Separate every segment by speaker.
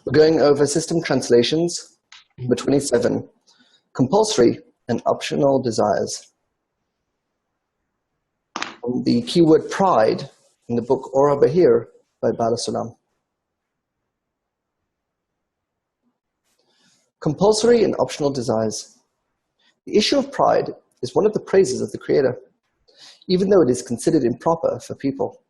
Speaker 1: We're going over system translations, number 27, compulsory and optional desires. The keyword pride in the book Ora Bahir by Balasulam. Compulsory and optional desires. The issue of pride is one of the praises of the Creator, even though it is considered improper for people.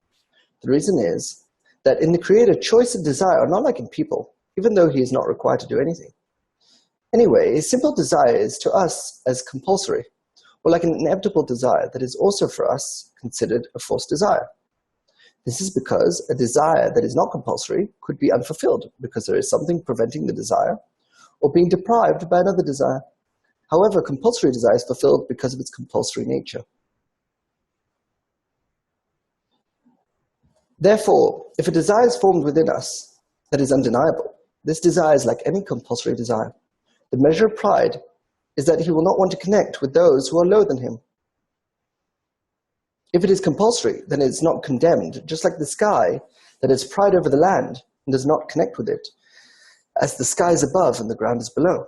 Speaker 1: The reason is that in the Creator, choice and desire are not like in people, even though he is not required to do anything. Anyway, a simple desire is to us as compulsory, or like an inevitable desire that is also for us considered a forced desire. This is because a desire that is not compulsory could be unfulfilled because there is something preventing the desire, or being deprived by another desire. However, compulsory desire is fulfilled because of its compulsory nature. Therefore, if a desire is formed within us that is undeniable, this desire is like any compulsory desire. The measure of pride is that he will not want to connect with those who are lower than him. If it is compulsory, then it is not condemned, just like the sky that has pride over the land and does not connect with it, as the sky is above and the ground is below.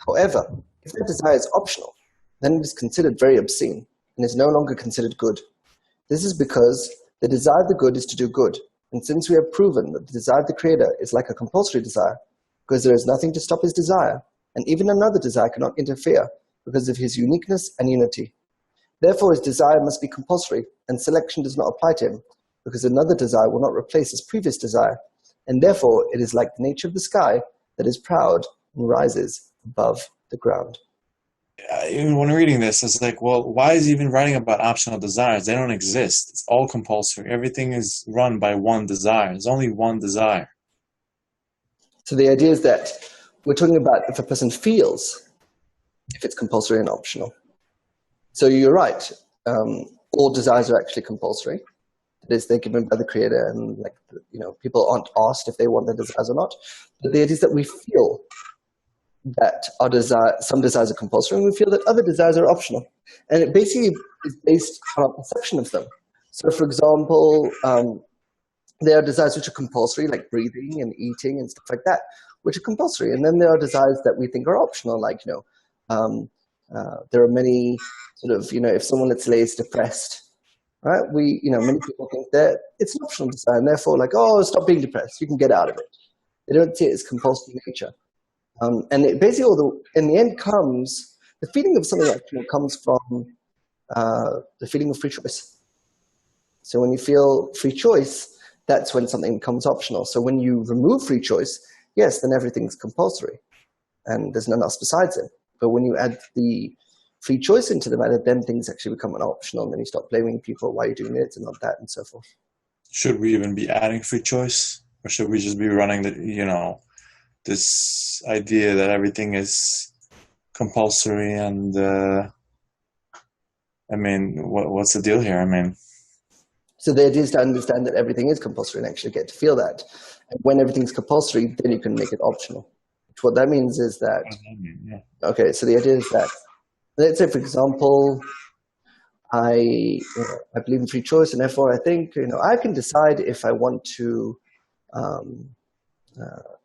Speaker 1: However, if that desire is optional, then it is considered very obscene and is no longer considered good. This is because the desire of the good is to do good, and since we have proven that the desire of the Creator is like a compulsory desire, because there is nothing to stop his desire, and even another desire cannot interfere because of his uniqueness and unity. Therefore, his desire must be compulsory, and selection does not apply to him, because another desire will not replace his previous desire, and therefore it is like the nature of the sky that is proud and rises above the ground.
Speaker 2: Even when reading this, it's like, well, why is he even writing about optional desires? They don't exist. It's all compulsory. Everything is run by one desire. There's only one desire.
Speaker 1: So the idea is that we're talking about if a person feels if it's compulsory and optional. So you're right. All desires are actually compulsory. That is, they're given by the Creator, and people aren't asked if they want their desires or not. But the idea is that we feel that some desires are compulsory, and we feel that other desires are optional. And it basically is based on our perception of them. So, for example, there are desires which are compulsory, like breathing and eating and stuff like that, which are compulsory. And then there are desires that we think are optional, like, there are many if someone, let's say, is depressed, right? Many people think that it's an optional desire, and therefore, like, oh, stop being depressed. You can get out of it. They don't see it as compulsory nature. And it basically, in the end, the feeling of something actually comes from the feeling of free choice. So when you feel free choice, that's when something becomes optional. So when you remove free choice, yes, then everything's compulsory, and there's none else besides it. But when you add the free choice into the matter, then things actually become an optional, and then you stop blaming people why you're doing it and not that, and so forth.
Speaker 2: Should we even be adding free choice, or should we just be running this idea that everything is compulsory? And what's the deal here?
Speaker 1: So the idea is to understand that everything is compulsory and actually get to feel that. And when everything's compulsory, then you can make it optional. What that means is that, okay, so the idea is that, let's say, for example, I believe in free choice, and therefore I think, I can decide if I want to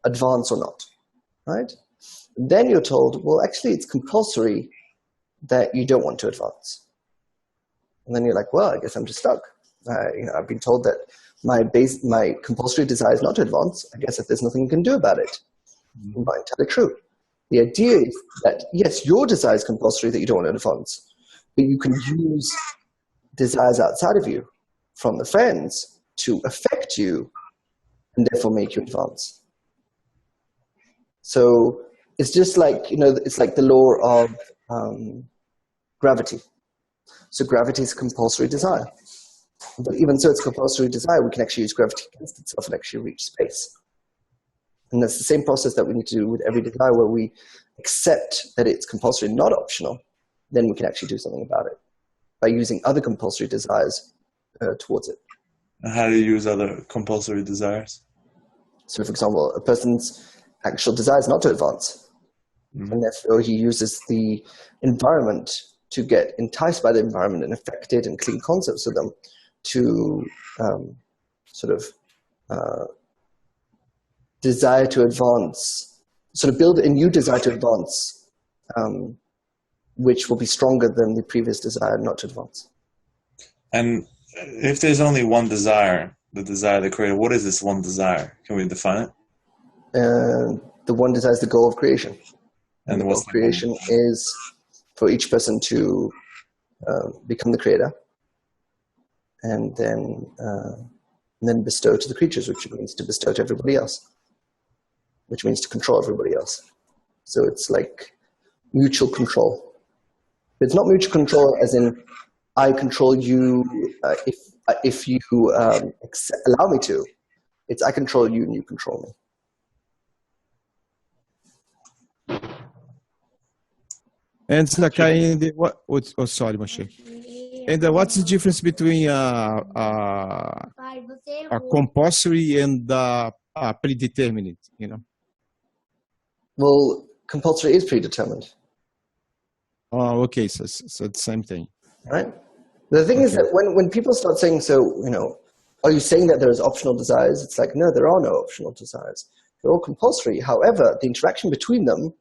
Speaker 1: advance or not, right? Then you're told, well, actually, it's compulsory that you don't want to advance. And then you're like, well, I guess I'm just stuck. I've been told that my compulsory desire is not to advance. I guess if there's nothing you can do about it. Not entirely true. The idea is that, yes, your desire is compulsory that you don't want to advance, but you can use desires outside of you from the friends to affect you and therefore make you advance. So it's just like, it's like the law of gravity. So gravity is a compulsory desire. But even so, it's a compulsory desire, we can actually use gravity against itself and actually reach space. And that's the same process that we need to do with every desire, where we accept that it's compulsory, not optional. Then we can actually do something about it by using other compulsory desires towards it.
Speaker 2: How do you use other compulsory desires?
Speaker 1: So, for example, a person's actual desire is not to advance. And therefore, he uses the environment to get enticed by the environment and affected and clean concepts of them to desire to advance, sort of build a new desire to advance, which will be stronger than the previous desire not to advance.
Speaker 2: And if there's only one desire, the desire of the creator, what is this one desire? Can we define it?
Speaker 1: The one desire is the goal of creation.
Speaker 2: And
Speaker 1: the
Speaker 2: what's
Speaker 1: goal of creation is for each person to become the creator and then bestow to the creatures, which means to bestow to everybody else, which means to control everybody else. So it's like mutual control. It's not mutual control as in I control you if you allow me to. It's I control you and you control me.
Speaker 3: And Sakai, sorry, Moshe. And what's the difference between a compulsory and predetermined? You know.
Speaker 1: Well, compulsory is predetermined.
Speaker 3: Oh, okay. So it's the same thing.
Speaker 1: Right. The thing is that when people start saying, so, you know, are you saying that there's optional desires? It's like, no, there are no optional desires. They're all compulsory. However, the interaction between them,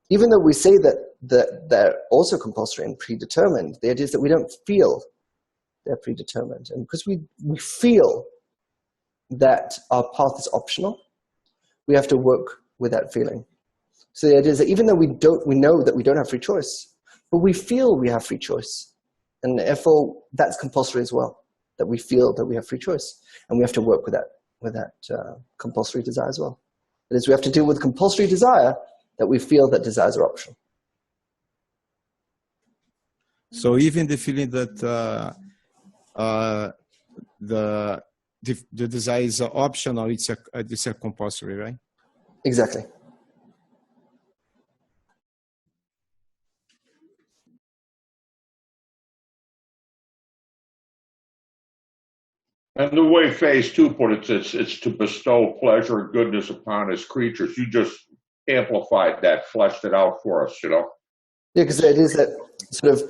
Speaker 1: even though we say that they're also compulsory and predetermined, the idea is that we don't feel they're predetermined. And because we feel that our path is optional, we have to work with that feeling. So the idea is that even though we know that we don't have free choice, but we feel we have free choice. And therefore, that's compulsory as well, that we feel that we have free choice. And we have to work with that compulsory desire as well. That is, we have to deal with compulsory desire that we feel that desires are optional.
Speaker 3: So even the feeling that the desire is optional, it's a compulsory, right?
Speaker 1: Exactly.
Speaker 4: And the way phase 2 put it, it's to bestow pleasure and goodness upon his creatures. You just amplified that, fleshed it out for us, you know?
Speaker 1: Yeah, because it is that sort of,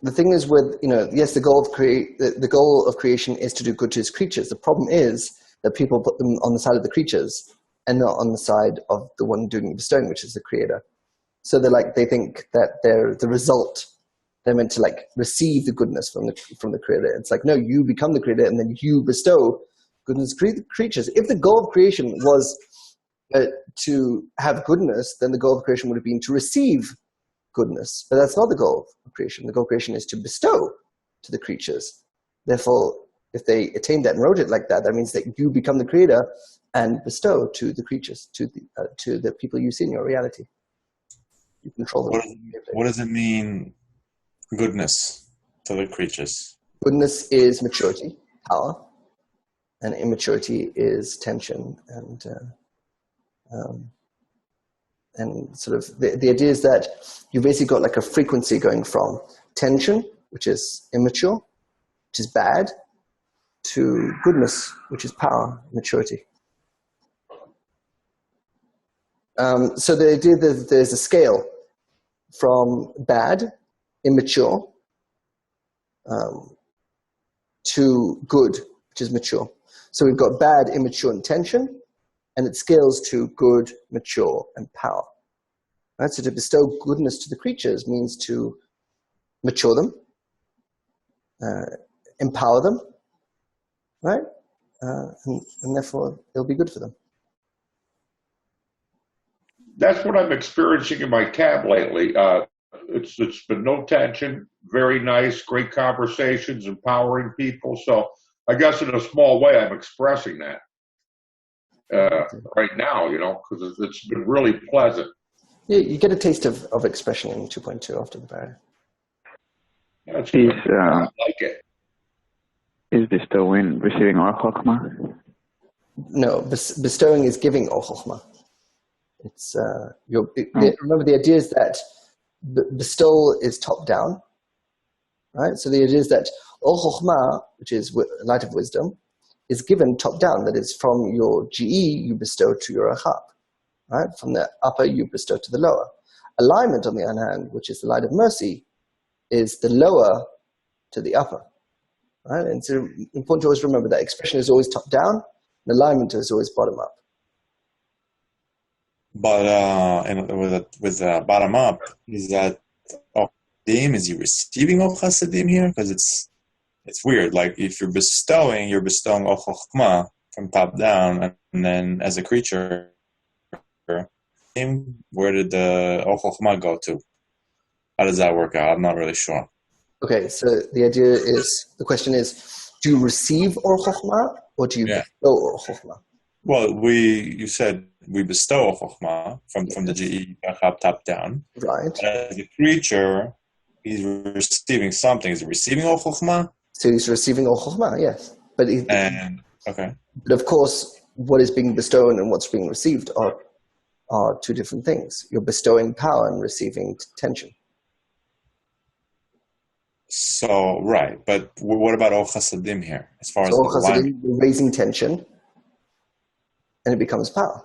Speaker 1: the thing is with, you know, yes, the goal of creation is to do good to his creatures. The problem is that people put them on the side of the creatures and not on the side of the one doing the bestowing, which is the creator. So they think that they're the result. They're meant to like receive the goodness from the creator. It's like, no, you become the creator and then you bestow goodness to creatures. If the goal of creation was to have goodness, then the goal of creation would have been to receive goodness. But that's not the goal of creation. The goal of creation is to bestow to the creatures. Therefore, if they attain that and wrote it like that, that means that you become the creator and bestow to the creatures, to the people you see in your reality. You control them.
Speaker 2: What does it mean, goodness to the creatures?
Speaker 1: Goodness is maturity, power, and immaturity is tension and sort of the idea is that you basically got like a frequency going from tension, which is immature, which is bad, to goodness, which is power, maturity. So the idea that there's a scale from bad, immature, to good, which is mature. So we've got bad, immature, and tension, and it scales to good, mature, and power. Right? So to bestow goodness to the creatures means to mature them, empower them, right? And therefore, it'll be good for them.
Speaker 4: That's what I'm experiencing in my cab lately. It's been no tension, very nice, great conversations, empowering people. So I guess in a small way, I'm expressing that right now, you know, because it's been really pleasant.
Speaker 1: Yeah, you get a taste of expression in 2.2 after the barrier.
Speaker 4: That's good. I like it.
Speaker 5: Is bestowing receiving or chokhmah?
Speaker 1: No, bestowing is giving or chokhmah. It's remember the idea is that bestowal is top down, right? So the idea is that or chokhmah, which is light of wisdom, is given top down. That is, from your GE you bestow to your achab, right? From the upper you bestow to the lower. Alignment, on the other hand, which is the light of mercy, is the lower to the upper, right? And so important to always remember that expression is always top down, And alignment is always bottom up.
Speaker 2: But with bottom up, is that Chasadim? Is he receiving Or Chasadim here? Because it's weird. Like if you're bestowing Or Chochma from top down, and then as a creature, where did the Or Chochma go to? How does that work out? I'm not really sure.
Speaker 1: Okay, so the question is, do you receive Or Chochma or do you bestow Or Chochma?
Speaker 2: Well, you said we bestow Chochmah from the GE top down.
Speaker 1: Right.
Speaker 2: But as a creature, he's receiving something. Is he receiving Chochmah?
Speaker 1: So he's receiving Or Chochmah, yes. But But of course, what is being bestowed and what's being received are two different things. You're bestowing power and receiving tension.
Speaker 2: So, right. But what about Or Chasadim here? As far as
Speaker 1: Or
Speaker 2: the
Speaker 1: Chasadim,
Speaker 2: line?
Speaker 1: you're raising tension and it becomes power.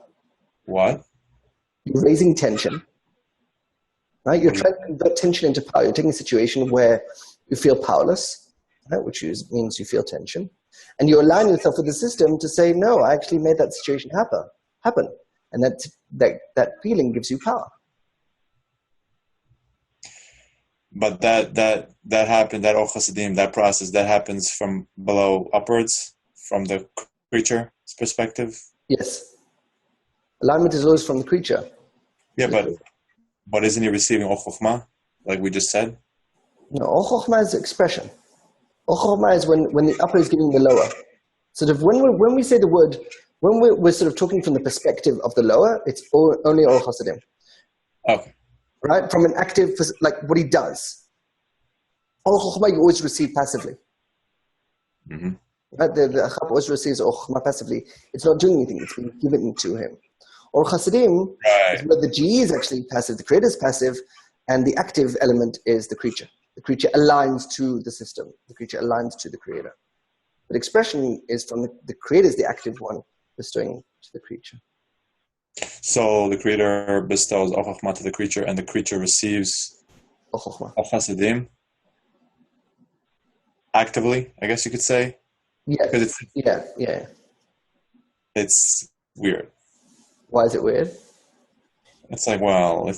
Speaker 2: What?
Speaker 1: You're raising tension, right? You're trying to convert tension into power. You're taking a situation where you feel powerless, right? Which means you feel tension. And you align yourself with the system to say, no, I actually made that situation happen. And that feeling gives you power.
Speaker 2: But that happened, that Or Chasadim, that process, that happens from below upwards, from the creature's perspective?
Speaker 1: Yes. Alignment is always from the creature.
Speaker 2: Yeah, but isn't he receiving Or Chochmah, like we just said?
Speaker 1: No, Or Chochmah is expression. Or Chochmah is when the upper is giving the lower. Sort of when we say the word, when we're sort of talking from the perspective of the lower, it's only Or Chasadim.
Speaker 2: Okay.
Speaker 1: Right? From an active, like what he does. Or Chochmah you always receive passively.
Speaker 2: Mm-hmm.
Speaker 1: Right? The Achab always receives Or Chochmah passively. It's not doing anything. It's being given to him. Or Chasadim is where the GE is actually passive, the creator is passive, and the active element is the creature. The creature aligns to the system. The creature aligns to the creator. But expression is from the creator is the active one bestowing to the creature.
Speaker 2: So the creator bestows Or Chochmah to the creature, and the creature receives
Speaker 1: Or Chochmah.
Speaker 2: Or Chasadim actively, I guess you could say.
Speaker 1: Yeah.
Speaker 2: Because it's weird.
Speaker 1: Why is it weird?
Speaker 2: It's like, well,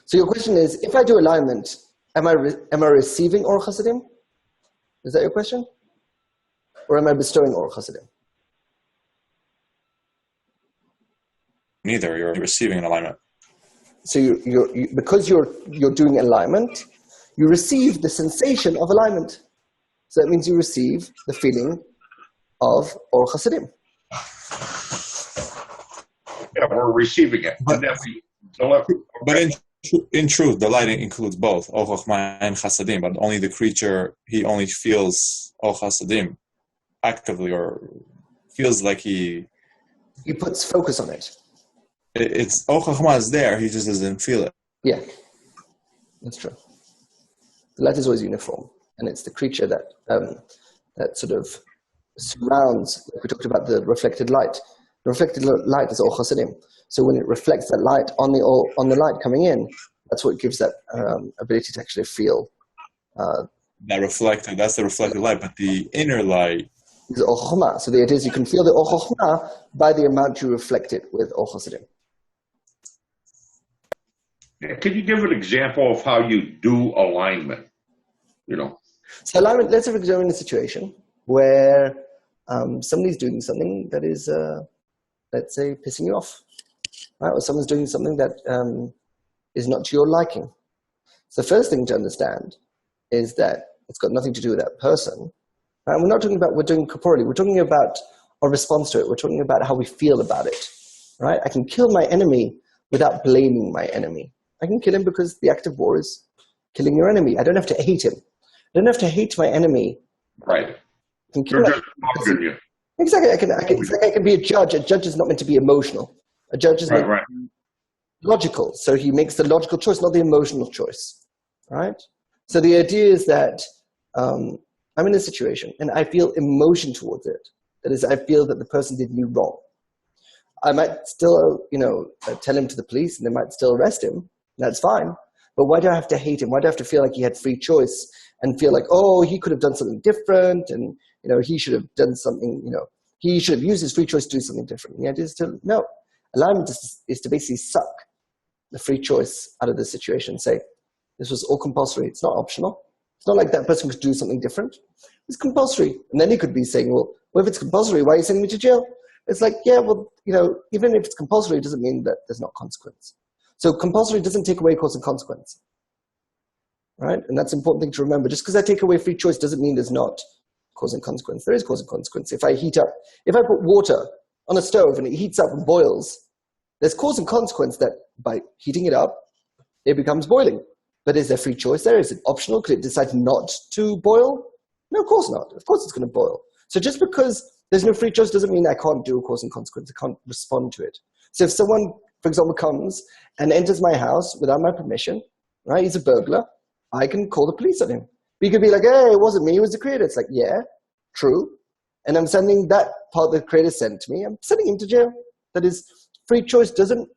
Speaker 1: So your question is, if I do alignment, am I receiving Or Chasadim? Is that your question? Or am I bestowing Or Chasadim?
Speaker 2: neither. You're receiving an alignment.
Speaker 1: So because you're doing alignment, you receive the sensation of alignment. So that means you receive the feeling of Or Chasadim.
Speaker 4: Yeah, we're receiving it.
Speaker 2: But in truth, the light includes both Or Chochmah and Chasadim, but only the creature, he only feels Or Chasadim actively, or feels like he
Speaker 1: puts focus on it.
Speaker 2: It's Or Chochmah is there, he just doesn't feel it.
Speaker 1: Yeah, that's true. The light is always uniform, and it's the creature that sort of surrounds, like we talked about the reflected light. The reflected light is Or Chasadim. So when it reflects that light on the light coming in, that's what gives that ability to actually feel.
Speaker 2: That's the reflected light, but the inner light
Speaker 1: is Or Chochmah. So the idea is you can feel the Or Chochmah by the amount you reflect it with Or Chasadim.
Speaker 4: Can you give an example of how you do alignment?
Speaker 1: So alignment, let's examine a situation where somebody's doing something that is, let's say, pissing you off. Right? Or someone's doing something that is not to your liking. So the first thing to understand is that it's got nothing to do with that person. Right? We're not talking about we're doing corporally. We're talking about our response to it. We're talking about how we feel about it. Right? I can kill my enemy without blaming my enemy. I can kill him because the act of war is killing your enemy. I don't have to hate him. I don't have to hate my enemy.
Speaker 4: Right.
Speaker 1: I can kill
Speaker 4: They're just bugging you.
Speaker 1: Exactly. It's like I can be a judge. A judge is not meant to be emotional. A judge is meant to be logical. So he makes the logical choice, not the emotional choice. Right? So the idea is that I'm in a situation and I feel emotion towards it. That is, I feel that the person did me wrong. I might still, tell him to the police and they might still arrest him. That's fine. But why do I have to hate him? Why do I have to feel like he had free choice and feel like, oh, he could have done something different and, he should have done something, he should have used his free choice to do something different. And the idea is to, no, alignment is to basically suck the free choice out of the situation. Say, this was all compulsory. It's not optional. It's not like that person could do something different. It's compulsory. And then he could be saying, well, if it's compulsory, why are you sending me to jail? It's like, yeah, well, even if it's compulsory, it doesn't mean that there's not consequence. So compulsory doesn't take away cause and consequence. Right? And that's an important thing to remember. Just because I take away free choice doesn't mean there's not cause and consequence. There is cause and consequence. If I put water on a stove and it heats up and boils, there's cause and consequence that by heating it up, it becomes boiling. But is there free choice there? Is it optional? Could it decide not to boil? No, of course not. Of course it's going to boil. So just because there's no free choice doesn't mean I can't do a cause and consequence. I can't respond to it. So if someone, for example, comes and enters my house without my permission, right? He's a burglar. I can call the police on him. But you could be like, hey, it wasn't me, it was the creator. It's like, yeah, true. And I'm sending that part the creator sent to me. I'm sending him to jail. That is, free choice doesn't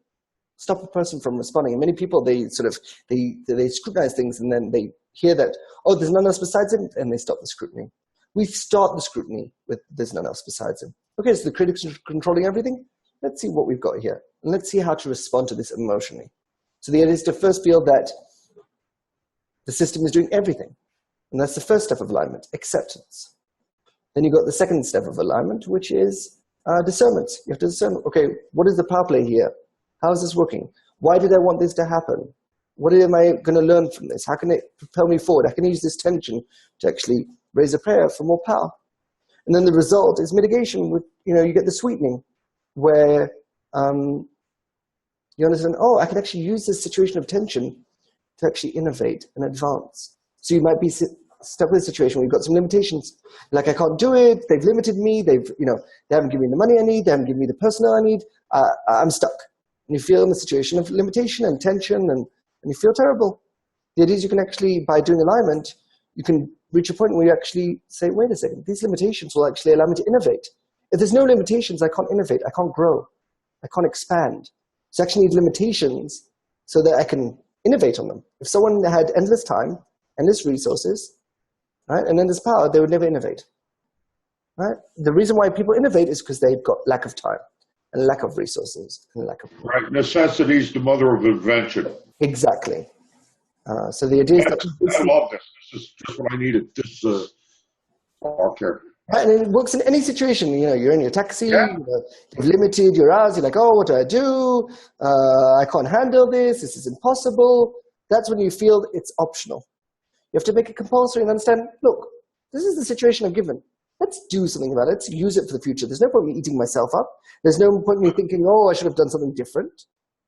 Speaker 1: stop a person from responding. And many people, they scrutinize things and then they hear that, oh, there's none else besides him, and they stop the scrutiny. We start the scrutiny with there's none else besides him. Okay, so the critic's controlling everything. Let's see what we've got here. And let's see how to respond to this emotionally. So the idea is to first feel that the system is doing everything. And that's the first step of alignment, acceptance. Then you've got the second step of alignment, which is discernment. You have to discern, okay, what is the power play here? How is this working? Why did I want this to happen? What am I going to learn from this? How can it propel me forward? How can I use this tension to actually raise a prayer for more power? And then the result is mitigation. With, you get the sweetening where you understand, oh, I can actually use this situation of tension to actually innovate and advance. So you might be stuck with a situation where you've got some limitations. Like, I can't do it. They've limited me. They haven't given me the money I need. They haven't given me the personnel I need. I'm stuck. And you feel in a situation of limitation and tension, and you feel terrible. The idea is you can actually, by doing alignment, you can reach a point where you actually say, wait a second, these limitations will actually allow me to innovate. If there's no limitations, I can't innovate. I can't grow. I can't expand. So I actually need limitations so that I can innovate on them. If someone had endless time, endless resources, right, and endless power, they would never innovate. Right? The reason why people innovate is because they've got lack of time and lack of resources and lack of...
Speaker 4: Right, necessity is the mother of invention.
Speaker 1: Exactly. So the idea is that...
Speaker 4: I love this. This is just what I needed. Okay.
Speaker 1: And it works in any situation. You're in your taxi,
Speaker 4: Yeah.
Speaker 1: You've limited your hours, you're like, oh, what do I do? I can't handle this is impossible. That's when you feel it's optional. You have to make it compulsory and understand, look, this is the situation I'm given. Let's do something about it. Let's use it for the future. There's no point in me eating myself up. There's no point in me thinking, oh, I should have done something different.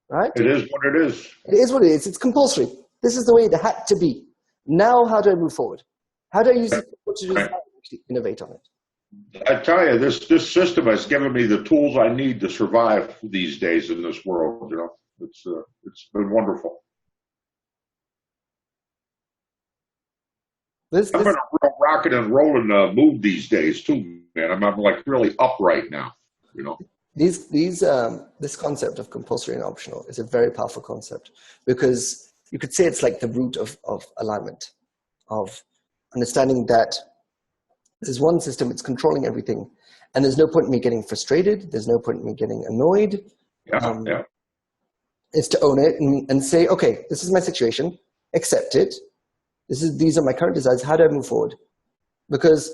Speaker 1: Right?
Speaker 4: It is what it is.
Speaker 1: It is what it is. It's compulsory. This is the way it had to be. Now, how do I move forward? How do I use it to actually innovate on it?
Speaker 4: I tell you, this system has given me the tools I need to survive these days in this world. It's been wonderful. I'm in a real rocking and rolling mood these days too, man. I'm like really upright now.
Speaker 1: This concept of compulsory and optional is a very powerful concept, because you could say it's like the root of alignment, of understanding that there's one system, it's controlling everything, and there's no point in me getting frustrated. There's no point in me getting annoyed.
Speaker 4: Yeah.
Speaker 1: It's to own it and say, okay, this is my situation, accept it. These are my current desires. How do I move forward? Because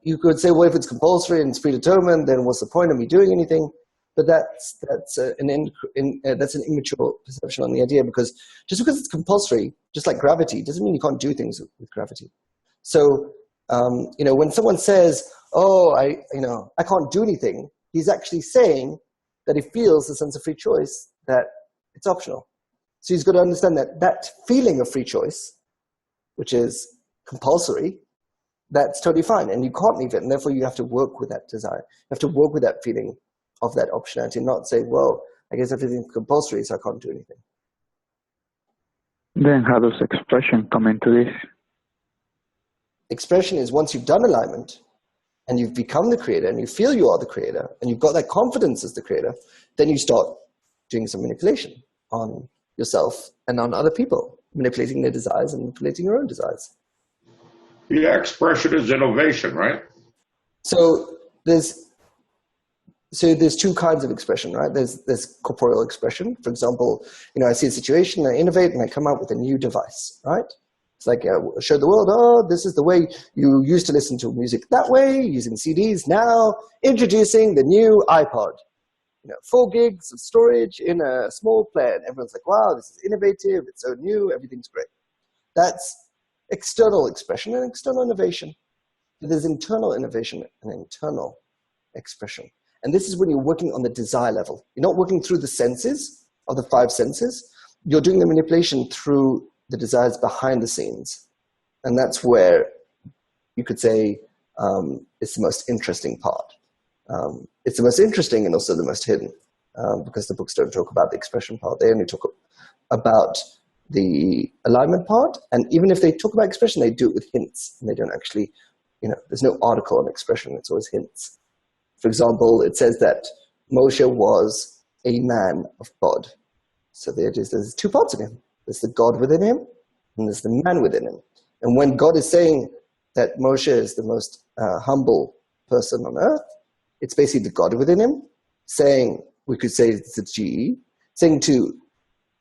Speaker 1: you could say, well, if it's compulsory and it's predetermined, then what's the point of me doing anything? But that's an immature perception on the idea, because just because it's compulsory, just like gravity, doesn't mean you can't do things with gravity. So, when someone says, oh, I can't do anything, he's actually saying that he feels a sense of free choice, that it's optional. So he's got to understand that feeling of free choice, which is compulsory, that's totally fine. And you can't leave it. And therefore you have to work with that desire. You have to work with that feeling of that optionality, and not say, well, I guess everything's compulsory, so I can't do anything.
Speaker 5: Then how does expression come into this?
Speaker 1: Expression is once you've done alignment and you've become the creator and you feel you are the creator and you've got that confidence as the creator, then you start doing some manipulation on yourself and on other people, manipulating their desires and manipulating your own desires.
Speaker 4: Yeah, expression is innovation, right?
Speaker 1: So there's two kinds of expression, right? There's corporeal expression. For example, I see a situation, I innovate, and I come up with a new device, right? It's like show the world, oh, this is the way you used to listen to music that way, using CDs. Now introducing the new iPod. 4 gigs of storage in a small plan. Everyone's like, wow, this is innovative, it's so new, everything's great. That's external expression and external innovation. But there's internal innovation and internal expression. And this is when you're working on the desire level. You're not working through the senses of the 5 senses. You're doing the manipulation through the desires behind the scenes. And that's where you could say it's the most interesting part. It's the most interesting and also the most hidden, because the books don't talk about the expression part. They only talk about the alignment part. And even if they talk about expression, they do it with hints. And they don't actually, there's no article on expression. It's always hints. For example, it says that Moshe was a man of God. So the idea is there's 2 parts in him. There's the God within him, and there's the man within him. And when God is saying that Moshe is the most humble person on earth, it's basically the God within him saying, we could say it's a GE, saying to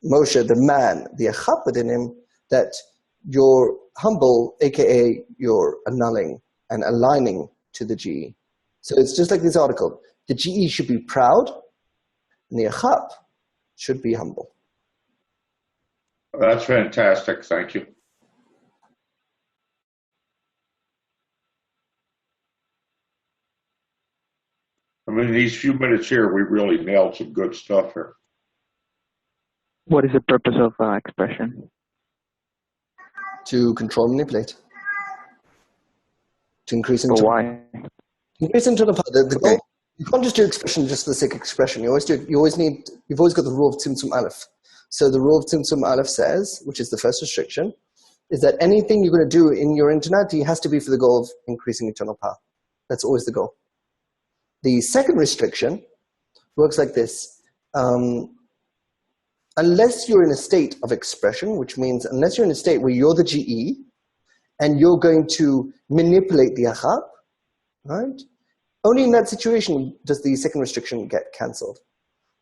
Speaker 1: Moshe, the man, the Achab within him, that you're humble, aka you're annulling and aligning to the GE. So it's just like this article. The GE should be proud, and the Achab should be humble.
Speaker 4: That's fantastic. Thank you. I mean, these few minutes here, we really nailed some good stuff here.
Speaker 5: What is the purpose of expression?
Speaker 1: To control and manipulate. To increase
Speaker 5: But
Speaker 1: internal.
Speaker 5: why?
Speaker 1: Increase internal power. The goal, you can't just do expression just for the sake of expression. You've always got the rule of Tzimtzum Aleph. So the rule of Tzimtzum Aleph says, which is the first restriction, is that anything you're going to do in your internality has to be for the goal of increasing internal power. That's always the goal. The second restriction works like this. Unless you're in a state of expression, which means unless you're in a state where you're the GE and you're going to manipulate the Achab, right? Only in that situation does the second restriction get cancelled.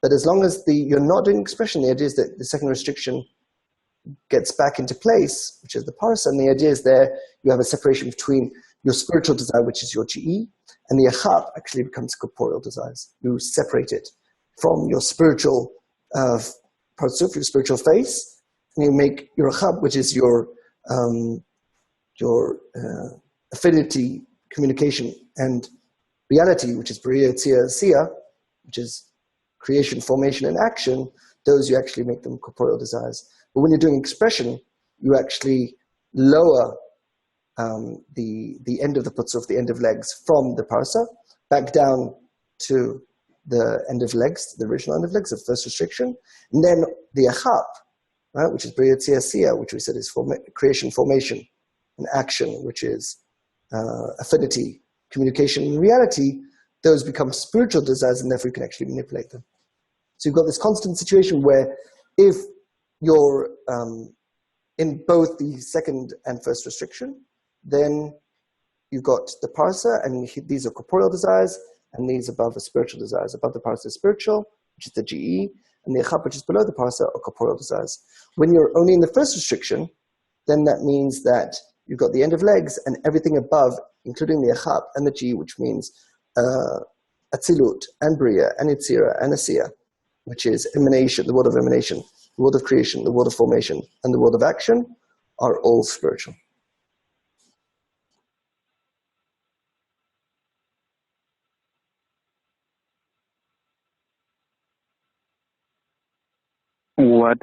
Speaker 1: But as long as you're not doing expression, the idea is that the second restriction gets back into place, which is the parasa, and the idea is there you have a separation between your spiritual desire, which is your GE, and the Achab actually becomes corporeal desires. You separate it from your spiritual parasuf, your spiritual face, and you make your Achab, which is your affinity, communication, and reality, which is Bria, Tzia, Sia, which is creation, formation, and action. Those you actually make them corporeal desires. But when you're doing expression, you actually lower the end of the putzuf, the end of legs, from the parasa back down to the end of legs, the original end of legs, the first restriction, and then the achab, right, which is bria tzia sia, which we said is creation, formation, and action, which is affinity, communication, and reality. Those become spiritual desires, and therefore you can actually manipulate them. So you've got this constant situation where if you're in both the second and first restriction, then you've got the parasa, and these are corporeal desires, and these above are spiritual desires. Above the parasa is spiritual, which is the GE, and the achab, which is below the parasa, are corporeal desires. When you're only in the first restriction, then that means that you've got the end of legs and everything above, including the achab and the GE, which means atzilut, and bria, and yitzira, and asiya, which is emanation, the world of emanation, the world of creation, the world of formation, and the world of action, are all spiritual.
Speaker 5: What,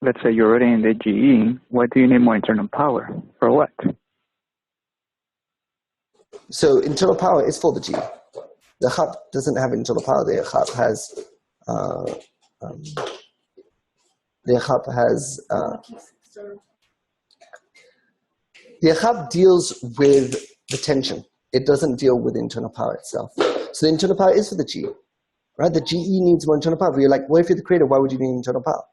Speaker 5: let's say you're already in the GE, why do you need more internal power? For what?
Speaker 1: So internal power is for the GE. The achab doesn't have internal power. The achab deals with the tension. It doesn't deal with the internal power itself. So the internal power is for the GE, right? The GE needs more internal power. But you're like, well, if you're the creator, why would you need internal power?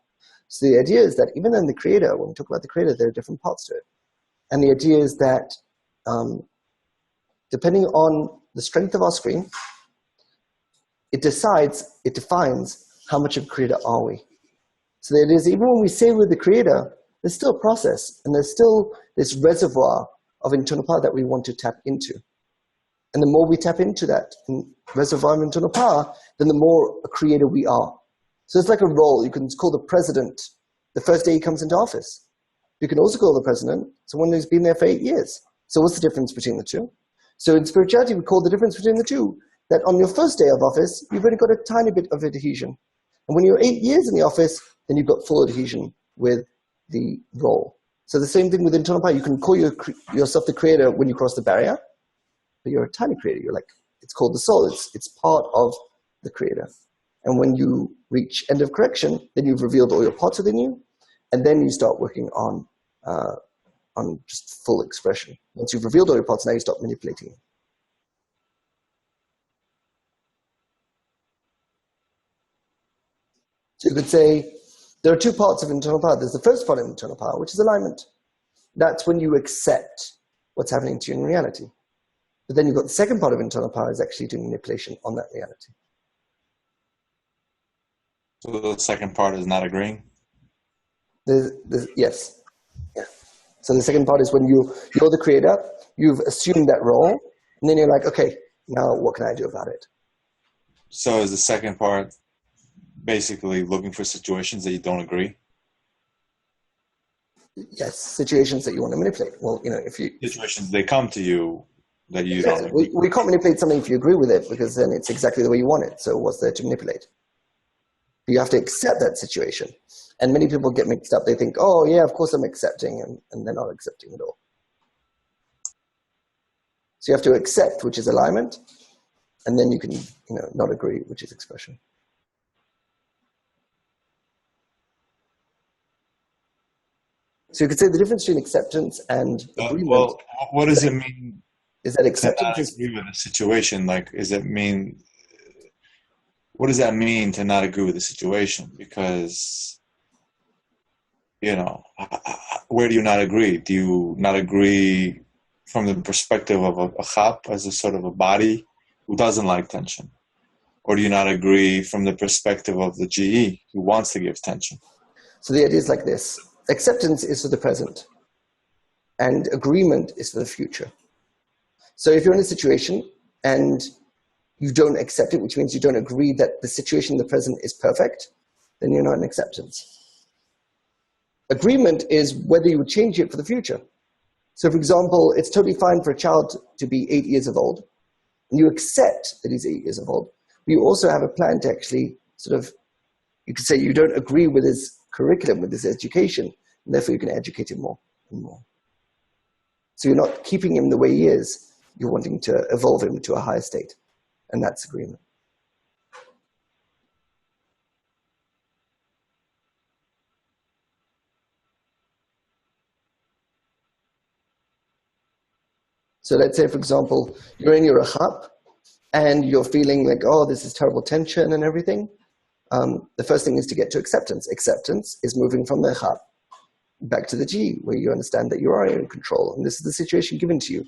Speaker 1: So the idea is that even in the creator, when we talk about the creator, there are different parts to it. And the idea is that depending on the strength of our screen, it defines how much of a creator are we. So that is, even when we say we're the creator, there's still a process, and there's still this reservoir of internal power that we want to tap into. And the more we tap into that reservoir of internal power, then the more a creator we are. So it's like a role. You can call the president the first day he comes into office. You can also call the president someone who's been there for 8 years. So what's the difference between the two? So in spirituality, we call the difference between the two that on your first day of office, you've only got a tiny bit of adhesion. And when you're 8 years in the office, then you've got full adhesion with the role. So the same thing with internal power. You can call yourself the creator when you cross the barrier, but you're a tiny creator. You're like, it's called the soul. It's part of the creator. And when you reach end of correction, then you've revealed all your parts within you, and then you start working on just full expression. Once you've revealed all your parts, now you start manipulating them. So you could say there are two parts of internal power. There's the first part of internal power, which is alignment. That's when you accept what's happening to you in reality. But then you've got the second part of internal power is actually doing manipulation on that reality.
Speaker 2: So the second part is not agreeing?
Speaker 1: Yes. Yeah. So the second part is when you're the creator, you've assumed that role, and then you're like, okay, now what can I do about it?
Speaker 2: So is the second part basically looking for situations that you don't agree?
Speaker 1: Yes, situations that you want to manipulate. Well, if you...
Speaker 2: Situations, they come to you that you don't agree.
Speaker 1: We can't manipulate something if you agree with it, because then it's exactly the way you want it. So what's there to manipulate? You have to accept that situation. And many people get mixed up. They think, oh, yeah, of course I'm accepting, and they're not accepting at all. So you have to accept, which is alignment, and then you can, not agree, which is expression. So you could say the difference between acceptance and agreement.
Speaker 2: Well, what does it mean?
Speaker 1: Is that acceptance
Speaker 2: to not agree with a situation? Like, what does that mean to not agree with the situation? Because, where do you not agree? Do you not agree from the perspective of a chap as a sort of a body who doesn't like tension? Or do you not agree from the perspective of the GE who wants to give tension?
Speaker 1: So the idea is like this. Acceptance is for the present, and agreement is for the future. So if you're in a situation and you don't accept it, which means you don't agree that the situation in the present is perfect, then you're not in acceptance. Agreement is whether you would change it for the future. So for example, it's totally fine for a child to be 8 years of old, and you accept that he's 8 years of old. But you also have a plan to actually you could say you don't agree with his curriculum, with his education, and therefore you can educate him more and more. So you're not keeping him the way he is, you're wanting to evolve him to a higher state. And that's agreement. So let's say, for example, you're in your rachap, and you're feeling like, oh, this is terrible tension and everything. The first thing is to get to acceptance. Acceptance is moving from the rachap back to the G, where you understand that you are in control, and this is the situation given to you.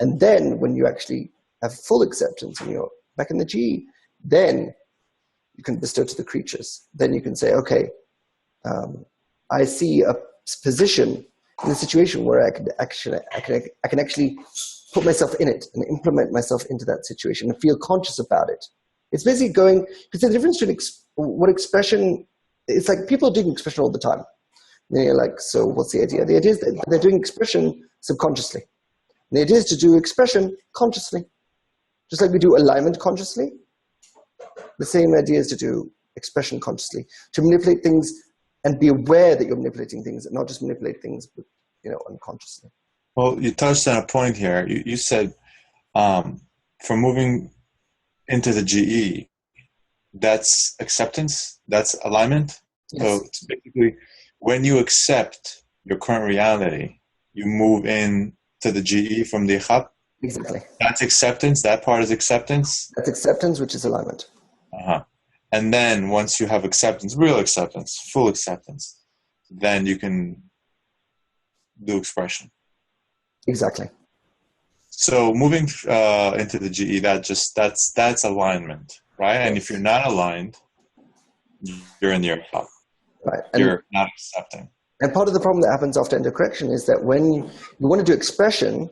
Speaker 1: And then when you actually have full acceptance and you're back in the G, then you can bestow to the creatures. Then you can say, okay, I see a position in a situation where I can actually put myself in it and implement myself into that situation and feel conscious about it. It's basically because the difference between what expression, it's like people are doing expression all the time. And you're like, so what's the idea? The idea is that they're doing expression subconsciously. And the idea is to do expression consciously. Just like we do alignment consciously, the same idea is to do expression consciously, to manipulate things and be aware that you're manipulating things and not just manipulate things, unconsciously.
Speaker 2: Well, you touched on a point here. You said for moving into the GE, that's acceptance, that's alignment.
Speaker 1: Yes.
Speaker 2: So it's basically when you accept your current reality, you move in to the GE from the Chap.
Speaker 1: Exactly.
Speaker 2: That's acceptance. That part is acceptance.
Speaker 1: That's acceptance, which is alignment.
Speaker 2: And then once you have acceptance, real acceptance, full acceptance, then you can do expression.
Speaker 1: Exactly.
Speaker 2: So moving into the GE, that's alignment, right? And if you're not aligned, you're in the Yerchab.
Speaker 1: Right.
Speaker 2: You're not accepting.
Speaker 1: And part of the problem that happens after endocorrection is that when you want to do expression,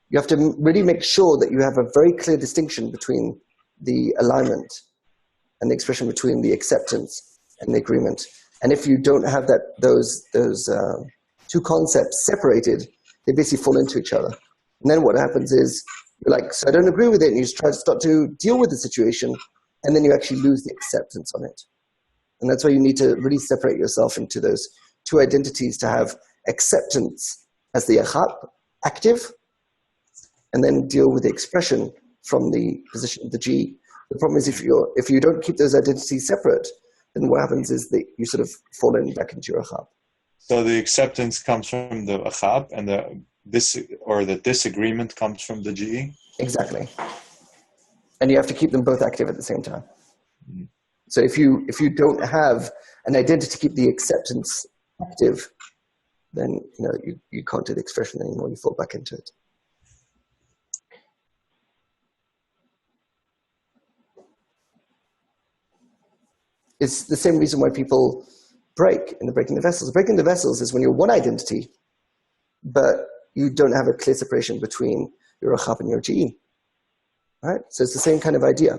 Speaker 1: you have to really make sure that you have a very clear distinction between the alignment and the expression, between the acceptance and the agreement. And if you don't have those two concepts separated, they basically fall into each other. And then what happens is you're like, so I don't agree with it, and you try to start to deal with the situation, and then you actually lose the acceptance on it. And that's why you need to really separate yourself into those two identities to have acceptance as the achab, active, and then deal with the expression from the position of the G. The problem is if you don't keep those identities separate, then what happens is that you sort of fall back into your achab.
Speaker 2: So the acceptance comes from the achab, and the disagreement comes from the GE?
Speaker 1: Exactly. And you have to keep them both active at the same time.
Speaker 2: Mm-hmm.
Speaker 1: So if you don't have an identity to keep the acceptance active, then you can't do the expression anymore. You fall back into it. It's the same reason why people break in the breaking the vessels. Breaking the vessels is when you're one identity, but you don't have a clear separation between your achab and your GE. Right? So it's the same kind of idea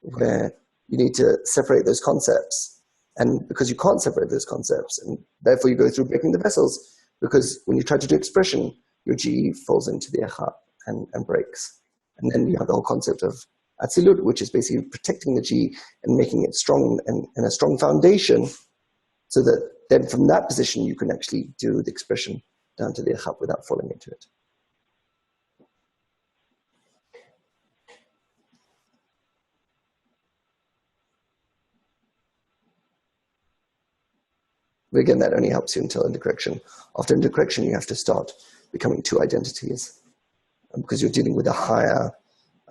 Speaker 1: where you need to separate those concepts. And because you can't separate those concepts, and therefore you go through breaking the vessels, because when you try to do expression, your GE falls into the achab and breaks. And then you have the whole concept of Atzilut, which is basically protecting the G and making it strong and a strong foundation, so that then from that position you can actually do the expression down to the achab without falling into it. But again, that only helps you until endocorrection. After endocorrection, you have to start becoming two identities, because you're dealing with a higher,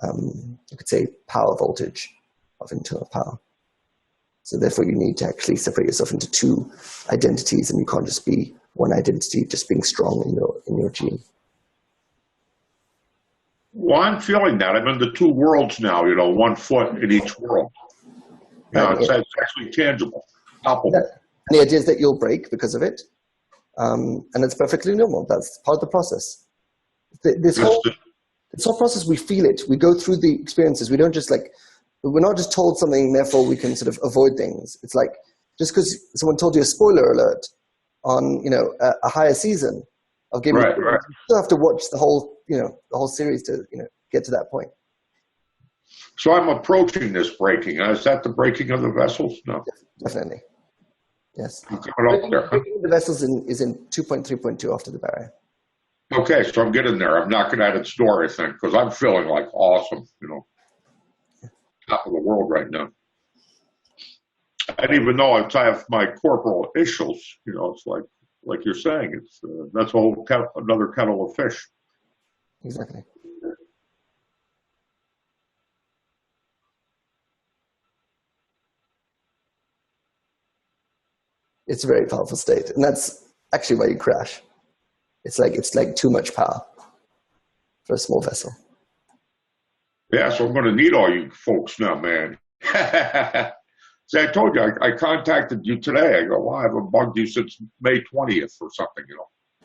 Speaker 1: you could say, power voltage of internal power. So therefore, you need to actually separate yourself into two identities, and you can't just be one identity, just being strong in your gene.
Speaker 4: Well, I'm feeling that. I'm in the two worlds now, 1 foot in each world. It's actually tangible, palpable.
Speaker 1: And the idea is that you'll break because of it, and it's perfectly normal. That's part of the process. This whole process, we feel it. We go through the experiences. We don't just we're not just told something, therefore we can sort of avoid things. It's like, just because someone told you a spoiler alert on, a higher season of Game of Thrones, you still have to watch the whole series to, get to that point.
Speaker 4: So I'm approaching this breaking. Is that the breaking of the vessels? No.
Speaker 1: Definitely. Yes.
Speaker 4: Breaking
Speaker 1: the vessels is in 2.3.2 after the barrier.
Speaker 4: Okay, so I'm getting there. I'm knocking at its door, I think, because I'm feeling like awesome, top of the world right now. And even though I have my corporal issues, it's like you're saying, it's that's another kettle of fish.
Speaker 1: Exactly. It's a very powerful state, and that's actually why you crash. It's like too much power for a small vessel.
Speaker 4: Yeah, so I'm going to need all you folks now, man. See, I told you, I contacted you today. I go, well, I haven't bugged you since May 20th or something,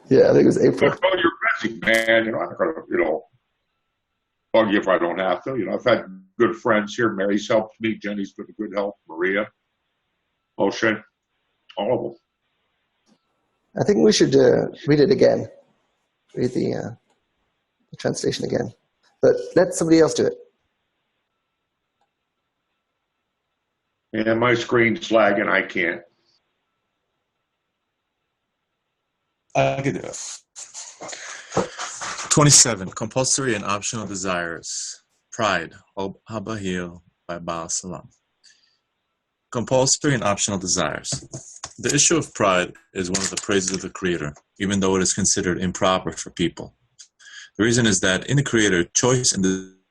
Speaker 1: Yeah, I think it was April.
Speaker 4: But you're busy, man. I'm not going to, bug you if I don't have to. I've had good friends here. Mary's helped me. Jenny's been a good help. Maria, Moshe, all of them.
Speaker 1: I think we should read it again. Read the translation again. But let somebody else do it.
Speaker 4: Yeah, my screen's lagging. I can't.
Speaker 2: I can do it. 27. Compulsory and Optional Desires. Pride. Habahil by Baal Salam. Compulsory and Optional Desires. The issue of pride is one of the praises of the Creator, even though it is considered improper for people. The reason is that in the Creator, choice and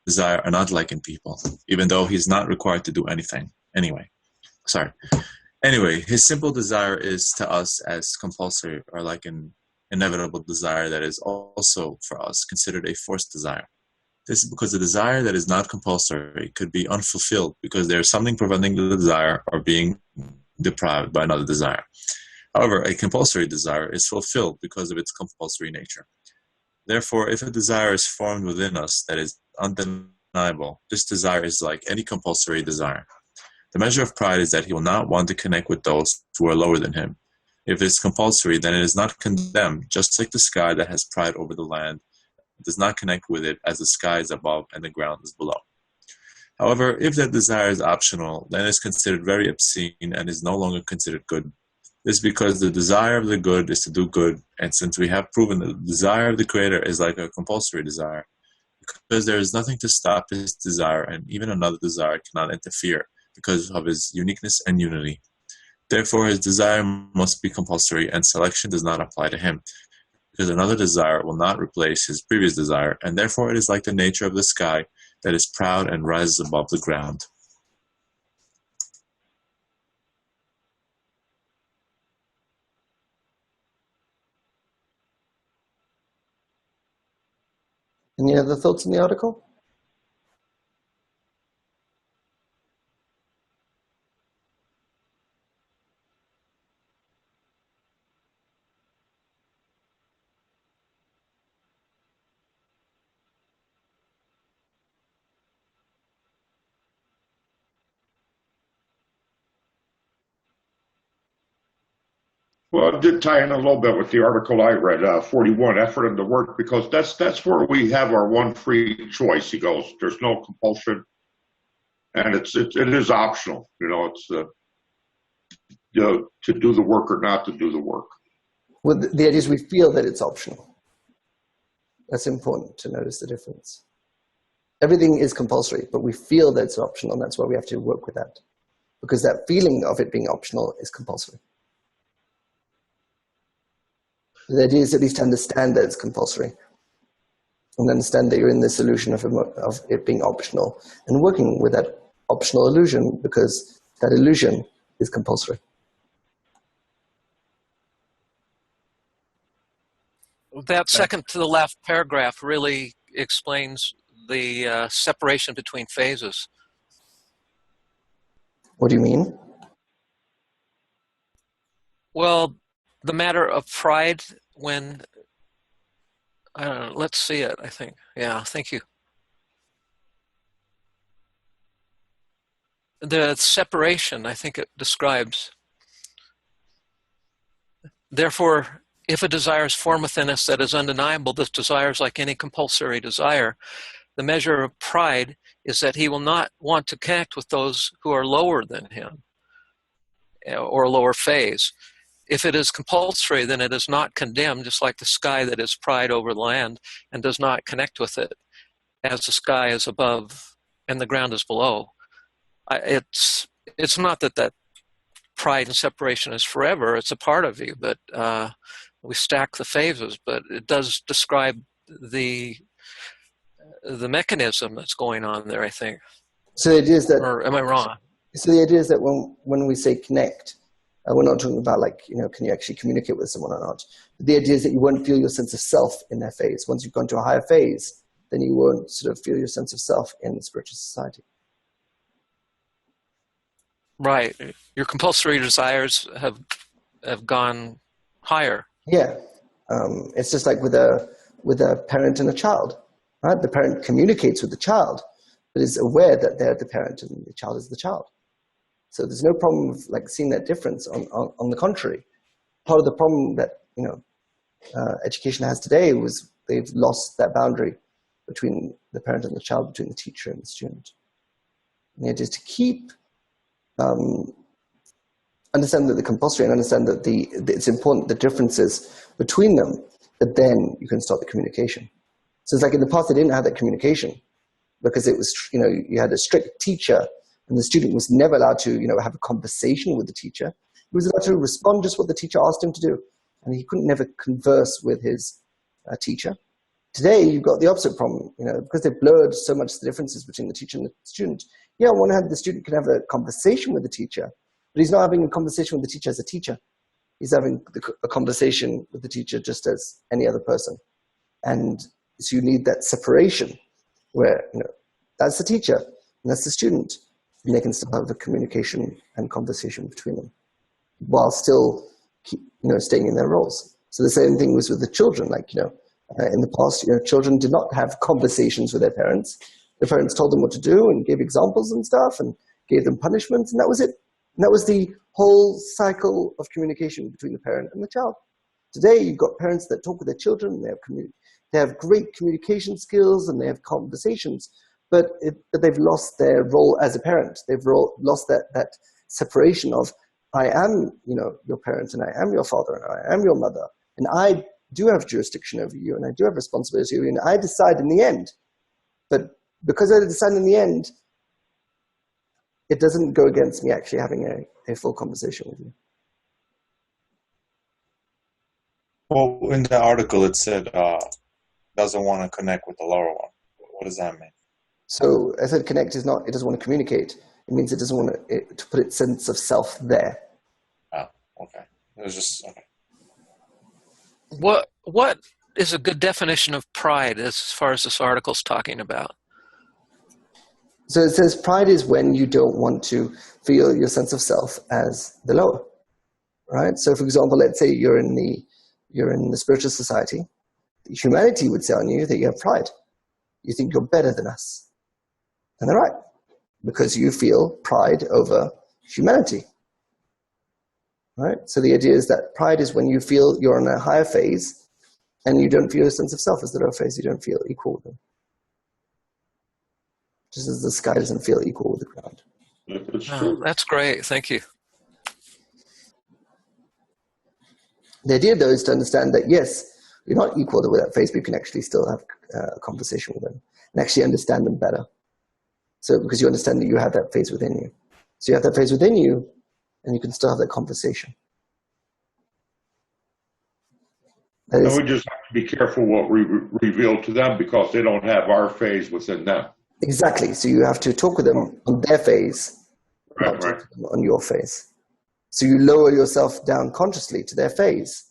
Speaker 2: desire are not like in people, even though he is not required to do anything. Anyway, his simple desire is to us as compulsory, or like in inevitable desire that is also, for us, considered a forced desire. This is because the desire that is not compulsory could be unfulfilled because there is something preventing the desire or being deprived by another desire. However, a compulsory desire is fulfilled because of its compulsory nature. Therefore, if a desire is formed within us that is undeniable, this desire is like any compulsory desire. The measure of pride is that he will not want to connect with those who are lower than him. If it is compulsory, then it is not condemned, just like the sky that has pride over the land does not connect with it as the sky is above and the ground is below. However, if that desire is optional, then it is considered very obscene and is no longer considered good. This is because the desire of the good is to do good, and since we have proven that the desire of the Creator is like a compulsory desire, because there is nothing to stop his desire, and even another desire cannot interfere because of his uniqueness and unity. Therefore, his desire must be compulsory, and selection does not apply to him, because another desire will not replace his previous desire, and therefore it is like the nature of the sky that is proud and rises above the ground.
Speaker 1: Any other thoughts in the article?
Speaker 4: Well, it did tie in a little bit with the article I read, 41, effort and the work, because that's where we have our one free choice. He goes, there's no compulsion, and it is optional. It's to do the work or not to do the work.
Speaker 1: Well, the idea is we feel that it's optional. That's important to notice the difference. Everything is compulsory, but we feel that it's optional, and that's why we have to work with that. Because that feeling of it being optional is compulsory. The idea is at least to understand that it's compulsory and understand that you're in this illusion of it being optional and working with that optional illusion because that illusion is compulsory.
Speaker 6: That second to the left paragraph really explains the separation between phases.
Speaker 1: What do you mean?
Speaker 6: Well, the matter of pride when, let's see it, I think. Yeah, thank you. The separation, I think it describes. Therefore, if a desire is formed within us that is undeniable, this desire is like any compulsory desire. The measure of pride is that he will not want to connect with those who are lower than him or a lower phase. If it is compulsory, then it is not condemned, just like the sky that is pride over the land and does not connect with it, as the sky is above and the ground is below. It's not that pride and separation is forever. It's a part of you, but we stack the phases. But it does describe the mechanism that's going on there, I think.
Speaker 1: So the idea is that,
Speaker 6: or am I wrong?
Speaker 1: So the idea is that when we say connect, we're not talking about can you actually communicate with someone or not? But the idea is that you won't feel your sense of self in their phase. Once you've gone to a higher phase, then you won't sort of feel your sense of self in spiritual society.
Speaker 6: Right. Your compulsory desires have gone higher.
Speaker 1: Yeah. It's just like with a parent and a child, right? The parent communicates with the child, but is aware that they're the parent and the child is the child. So there's no problem with seeing that difference. On the contrary, part of the problem that education has today was they've lost that boundary between the parent and the child, between the teacher and the student. And the idea is to keep understand that the compulsory and understand that it's important the differences between them, but then you can start the communication. So it's like in the past they didn't have that communication because it was you had a strict teacher. And the student was never allowed to, have a conversation with the teacher. He was allowed to respond just what the teacher asked him to do. And he couldn't never converse with his teacher. Today, you've got the opposite problem, because they've blurred so much the differences between the teacher and the student. Yeah, on one hand, the student can have a conversation with the teacher, but he's not having a conversation with the teacher as a teacher. He's having a conversation with the teacher just as any other person. And so you need that separation where, that's the teacher and that's the student, and they can still have the communication and conversation between them while still staying in their roles. So the same thing was with the children. Like, in the past, children did not have conversations with their parents. Their parents told them what to do and gave examples and stuff and gave them punishments, and that was it. And that was the whole cycle of communication between the parent and the child. Today, you've got parents that talk with their children, they have great communication skills and they have conversations, but they've lost their role as a parent. They've lost that separation of, I am, your parent, and I am your father, and I am your mother, and I do have jurisdiction over you, and I do have responsibility over you, and I decide in the end. But because I decide in the end, it doesn't go against me actually having a full conversation with you.
Speaker 2: Well, in the article it said doesn't want to connect with the lower one. What does that mean?
Speaker 1: So I said connect is not, it doesn't want to communicate. It means it doesn't want to put its sense of self there.
Speaker 2: Oh, okay. It was just, okay.
Speaker 6: What is a good definition of pride as far as this article's talking about?
Speaker 1: So it says pride is when you don't want to feel your sense of self as the lower, right? So for example, let's say you're in the spiritual society. Humanity would say on you that you have pride. You think you're better than us. And they're right, because you feel pride over humanity, right? So the idea is that pride is when you feel you're in a higher phase and you don't feel a sense of self as the lower phase. You don't feel equal with them. Just as the sky doesn't feel equal with the ground.
Speaker 4: It's true.
Speaker 6: Oh, that's great. Thank you.
Speaker 1: The idea, though, is to understand that, yes, you're not equal with that phase, but you can actually still have a conversation with them and actually understand them better. So because you understand that you have that phase within you. So you have that phase within you, and you can still have that conversation.
Speaker 4: And we just have to be careful what we reveal to them because they don't have our phase within them.
Speaker 1: Exactly. So you have to talk with them on their phase,
Speaker 4: Right,
Speaker 1: not
Speaker 4: right.
Speaker 1: talk to them on your phase. So you lower yourself down consciously to their phase.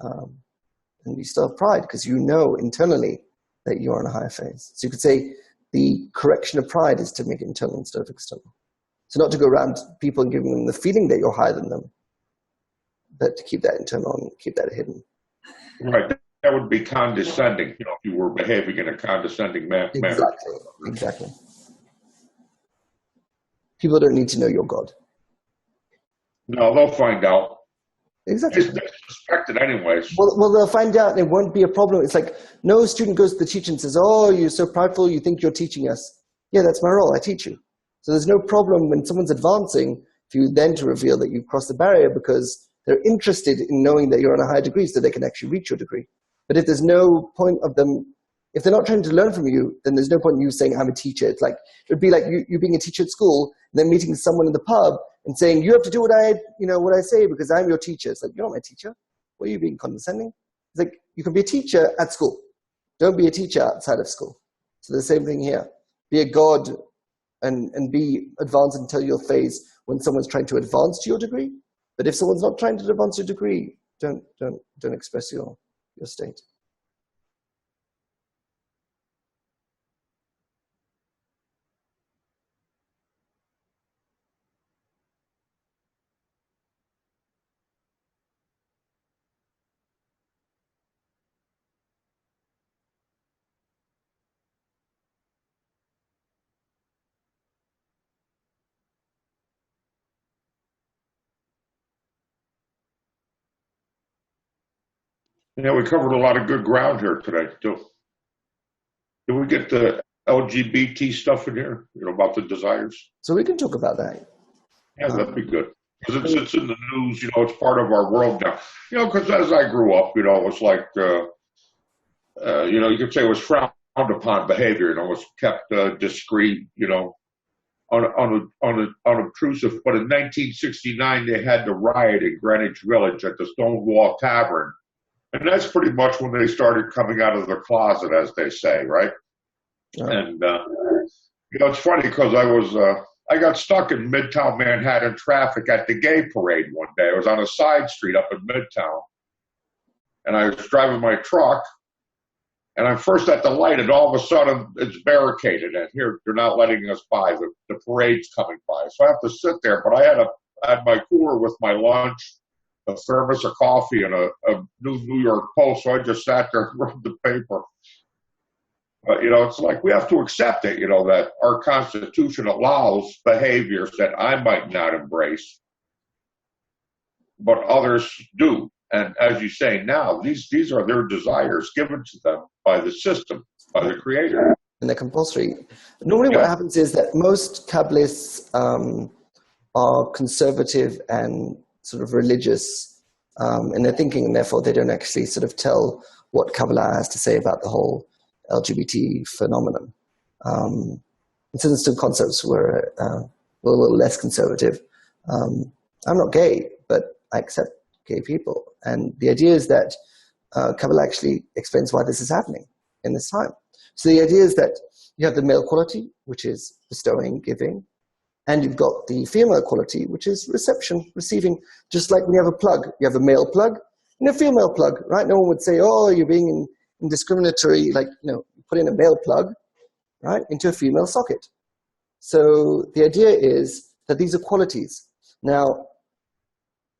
Speaker 1: And you still have pride because you know internally that you're on a higher phase. So you could say the correction of pride is to make it internal instead of external. So not to go around people and giving them the feeling that you're higher than them, but to keep that internal and keep that hidden.
Speaker 4: Right. That would be condescending, if you were behaving in a condescending manner.
Speaker 1: Exactly. People don't need to know you're God.
Speaker 4: No, they'll find out.
Speaker 1: Exactly.
Speaker 4: They suspect it anyways.
Speaker 1: Well, they'll find out and it won't be a problem. It's like no student goes to the teacher and says, oh, you're so prideful, you think you're teaching us. Yeah, that's my role, I teach you. So there's no problem when someone's advancing for you then to reveal that you've crossed the barrier because they're interested in knowing that you're on a higher degree so they can actually reach your degree. But if there's no point of them, if they're not trying to learn from you, then there's no point in you saying, I'm a teacher. It's like, it would be like you being a teacher at school and then meeting someone in the pub and saying, you have to do what I say because I'm your teacher. It's like, you're not my teacher. What are you being condescending? It's like, you can be a teacher at school. Don't be a teacher outside of school. So the same thing here. Be a God and be advanced until your phase when someone's trying to advance to your degree. But if someone's not trying to advance your degree, don't express your state.
Speaker 4: We covered a lot of good ground here today, too. Did we get the LGBT stuff in here, about the desires?
Speaker 1: So we can talk about that.
Speaker 4: Yeah, that'd be good. Because it's in the news, it's part of our world now. Because as I grew up, it was like, you could say it was frowned upon behavior, it was kept discreet, unobtrusive. But in 1969, they had the riot in Greenwich Village at the Stonewall Tavern. And that's pretty much when they started coming out of the closet, as they say, right? Yeah. And, it's funny because I got stuck in Midtown Manhattan traffic at the gay parade one day. I was on a side street up in Midtown, and I was driving my truck, and I'm first at the light, and all of a sudden it's barricaded, and here they're not letting us by. The parade's coming by, so I have to sit there. But I had my cooler with my lunch, a thermos of coffee, and a New York Post. So I just sat there and read the paper. But, it's like we have to accept it, that our Constitution allows behaviors that I might not embrace, but others do. And as you say now, these are their desires given to them by the system, by the creator.
Speaker 1: And they're compulsory. Normally what happens is that most Kabbalists are conservative and sort of religious in their thinking, and therefore they don't actually sort of tell what Kabbalah has to say about the whole LGBT phenomenon. Instant concepts were a little less conservative. I'm not gay, but I accept gay people. And the idea is that Kabbalah actually explains why this is happening in this time. So the idea is that you have the male quality, which is bestowing, giving, and you've got the female quality, which is reception, receiving. Just like when you have a plug, you have a male plug and a female plug, right? No one would say, oh, you're being indiscriminatory, like, put in a male plug, right, into a female socket. So the idea is that these are qualities. Now,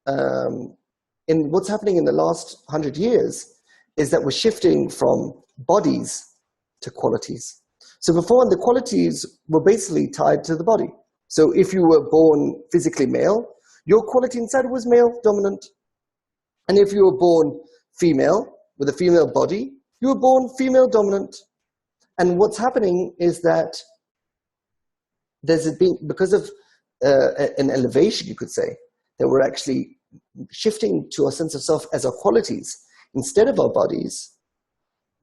Speaker 1: in what's happening in the last 100 years is that we're shifting from bodies to qualities. So before, the qualities were basically tied to the body. So if you were born physically male, your quality inside was male dominant. And if you were born female with a female body, you were born female dominant. And what's happening is that because of an elevation, you could say, that we're actually shifting to a sense of self as our qualities instead of our bodies,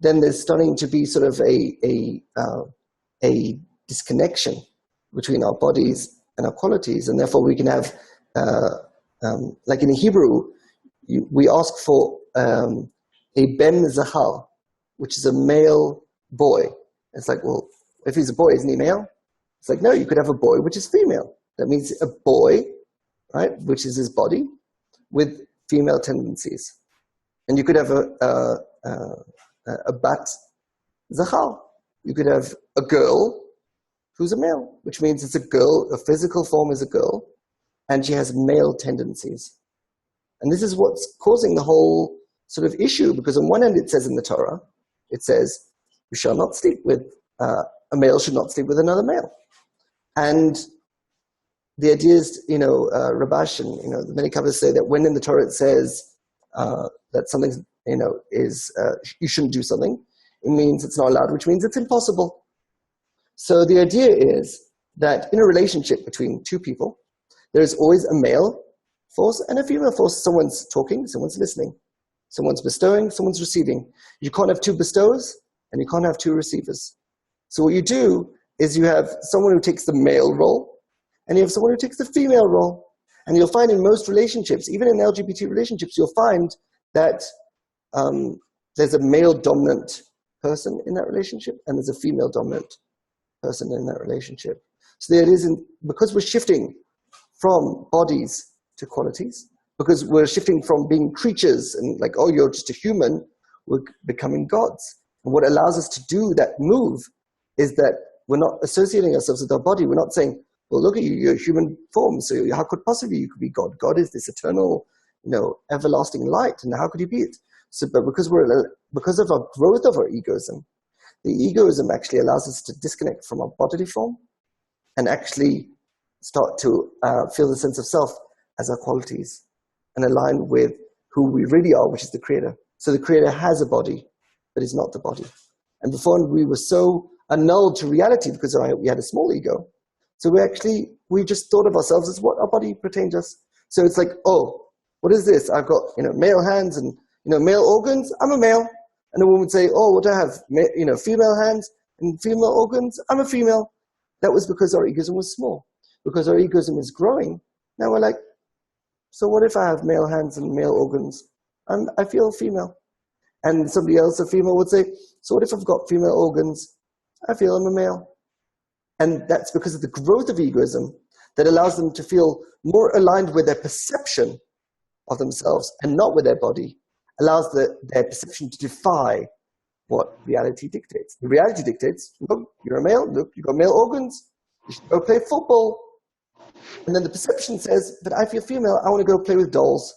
Speaker 1: then there's starting to be sort of a disconnection between our bodies and our qualities, and therefore we can have, like in Hebrew, we ask for a ben zahar, which is a male boy. It's like, well, if he's a boy, isn't he male? It's like, no, you could have a boy which is female. That means a boy, right, which is his body, with female tendencies. And you could have a bat zahar. You could have a girl who's a male, which means it's a girl, a physical form is a girl, and she has male tendencies. And this is what's causing the whole sort of issue, because on one end it says in the Torah, it says, you shall not sleep with, a male should not sleep with another male. And the idea is, Rabash and, many Kabbalists say that when in the Torah it says that something, is, you shouldn't do something, it means it's not allowed, which means it's impossible. So the idea is that in a relationship between two people, there's always a male force and a female force. Someone's talking, someone's listening. Someone's bestowing, someone's receiving. You can't have two bestowers and you can't have two receivers. So what you do is you have someone who takes the male role and you have someone who takes the female role. And you'll find in most relationships, even in LGBT relationships, you'll find that there's a male dominant person in that relationship and there's a female dominant person in that relationship. So there it is, because we're shifting from bodies to qualities, because we're shifting from being creatures and like, oh, you're just a human, we're becoming gods. And what allows us to do that move is that we're not associating ourselves with our body. We're not saying, well, look at you, you're a human form, so how could possibly you could be God? God is this eternal, everlasting light, and how could you be it? So, but because of our growth of our egoism, the egoism actually allows us to disconnect from our bodily form and actually start to feel the sense of self as our qualities and align with who we really are, which is the Creator. So the Creator has a body, but is not the body. And before we were so annulled to reality because we had a small ego. So we just thought of ourselves as what our body pertains us. So it's like, oh, what is this? I've got, male hands and, male organs. I'm a male. And the woman would say, oh, what do I have? Female hands and female organs. I'm a female. That was because our egoism was small. Because our egoism is growing. Now we're like, so what if I have male hands and male organs? I feel female. And somebody else, a female, would say, so what if I've got female organs? I feel I'm a male. And that's because of the growth of egoism that allows them to feel more aligned with their perception of themselves and not with their body, allows their perception to defy what reality dictates. The reality dictates, look, you're a male, look, you've got male organs, you should go play football. And then the perception says, but I feel female, I want to go play with dolls.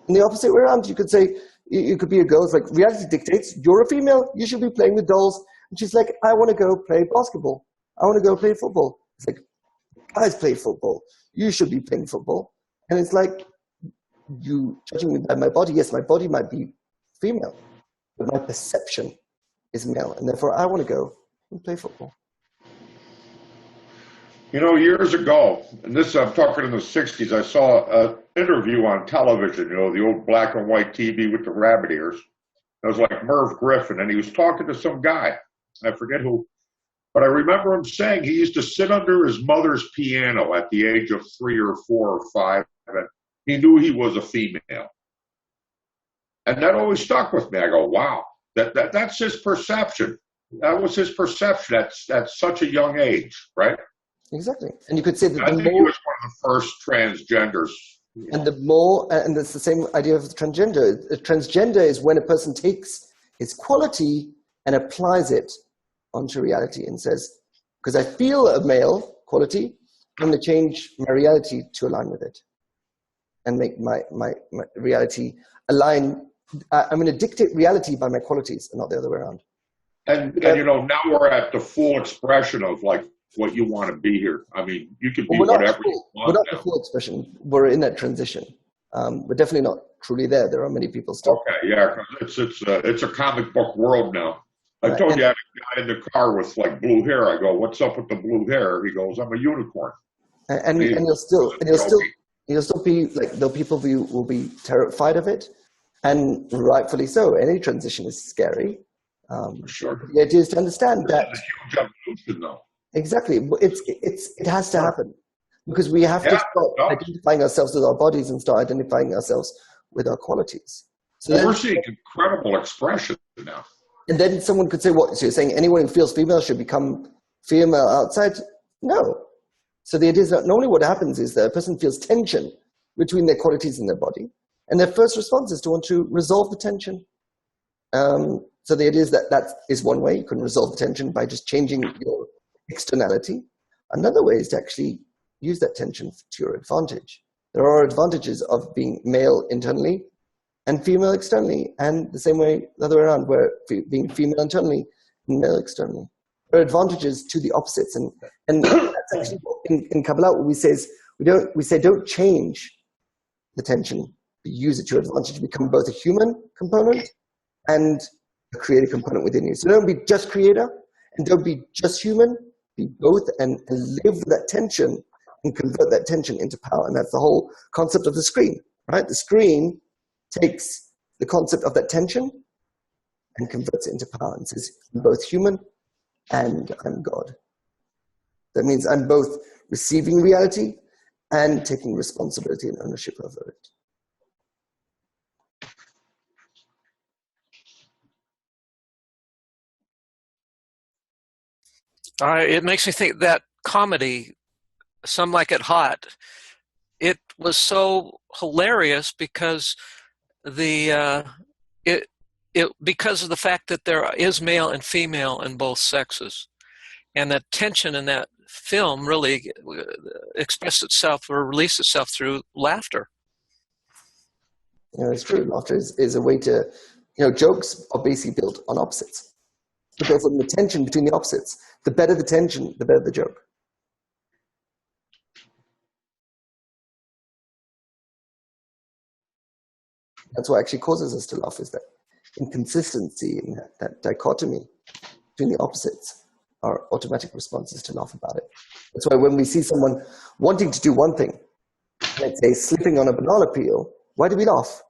Speaker 1: And the opposite way around, you could say, you could be a girl, it's like reality dictates, you're a female, you should be playing with dolls. And she's like, I want to go play basketball. I want to go play football. It's like, guys play football. You should be playing football. And it's like, you judging me by my body. Yes, my body might be female, but my perception is male. And therefore, I want to go and play football.
Speaker 4: You know, years ago, and this I'm talking in the 60s, I saw an interview on television, you know, the old black and white TV with the rabbit ears. It was like Merv Griffin, and he was talking to some guy. I forget who. But I remember him saying he used to sit under his mother's piano at the age of 3 or 4 or 5, and he knew he was a female. And that always stuck with me. I go, wow, that's his perception. That was his perception at such a young age, right?
Speaker 1: Exactly. And you could say that
Speaker 4: I think he was one of the first transgenders.
Speaker 1: And and it's the same idea of transgender. Transgender is when a person takes his quality and applies it onto reality and says, because I feel a male quality, I'm going to change my reality to align with it and make my reality align. I'm going to dictate reality by my qualities and not the other way around.
Speaker 4: And you know, now we're at the full expression of like what you want to be here. I mean, you can be whatever you want.
Speaker 1: We're not
Speaker 4: now.
Speaker 1: the full expression. We're in that transition. We're definitely not truly there. There are many people still.
Speaker 4: Okay, yeah, because it's a comic book world now. I told you I had a guy in the car with like blue hair. I go, "What's up with the blue hair?" He goes, "I'm a unicorn."
Speaker 1: And you'll still be like, though people will be terrified of it, and rightfully so. Any transition is scary.
Speaker 4: Sure.
Speaker 1: The idea is to understand that.
Speaker 4: It's a huge evolution, though.
Speaker 1: Exactly. It has to happen because we have to start identifying ourselves with our bodies and start identifying ourselves with our qualities. So
Speaker 4: we're seeing incredible expression now.
Speaker 1: And then someone could say, what? So you're saying anyone who feels female should become female outside? No. So the idea is that normally what happens is that a person feels tension between their qualities and their body. And their first response is to want to resolve the tension. So the idea is that is one way. You can resolve the tension by just changing your externality. Another way is to actually use that tension to your advantage. There are advantages of being male internally and female externally, and the same way, the other way around, where being female internally and male externally. There are advantages to the opposites, and that's actually what in Kabbalah what we say is we say don't change the tension, but use it to your advantage to become both a human component and a creator component within you. So don't be just creator and don't be just human. Be both and live with that tension and convert that tension into power. And that's the whole concept of the screen, right? The screen takes the concept of that tension and converts it into power and says, I'm both human and I'm God. That means I'm both receiving reality and taking responsibility and ownership over it.
Speaker 6: It makes me think that comedy, Some Like It Hot, it was so hilarious because because of the fact that there is male and female in both sexes, and that tension in that film really expressed itself or released itself through laughter.
Speaker 1: You know, it's true. Laughter is a way to, jokes are basically built on opposites. But therefore, the tension between the opposites, the better the tension, the better the joke. That's what actually causes us to laugh, is that inconsistency and that dichotomy between the opposites. Our automatic response is to laugh about it. That's why when we see someone wanting to do one thing, let's say slipping on a banana peel, why do we laugh?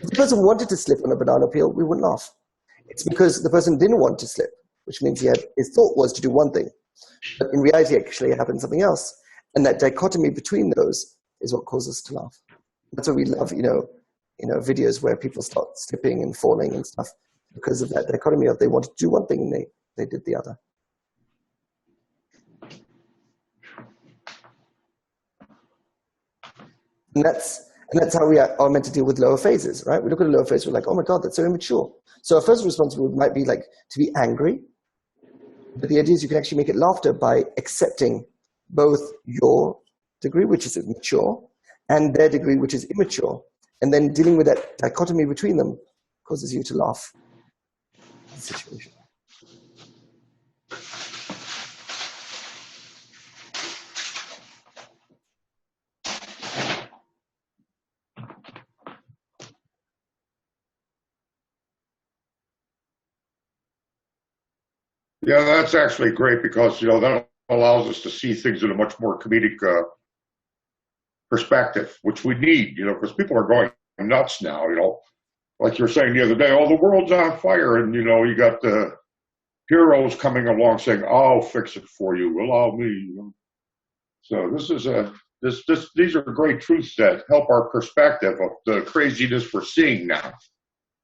Speaker 1: If the person wanted to slip on a banana peel, we wouldn't laugh. It's because the person didn't want to slip, which means his thought was to do one thing. But in reality, actually, it happened something else. And that dichotomy between those is what causes us to laugh. That's why we love, videos where people start slipping and falling and stuff because of that dichotomy of they wanted to do one thing and they did the other. And that's how we are meant to deal with lower phases, right? We look at a lower phase, we're like, oh my God, that's so immature. So our first response might be like to be angry. But the idea is you can actually make it laughter by accepting both your degree, which is mature, and their degree, which is immature. And then dealing with that dichotomy between them causes you to laugh at the situation.
Speaker 4: Yeah, that's actually great because, that allows us to see things in a much more comedic perspective, which we need, because people are going nuts now, like you were saying the other day, oh, the world's on fire. And, you got the heroes coming along saying, I'll fix it for you. Allow me. So these are great truths that help our perspective of the craziness we're seeing now.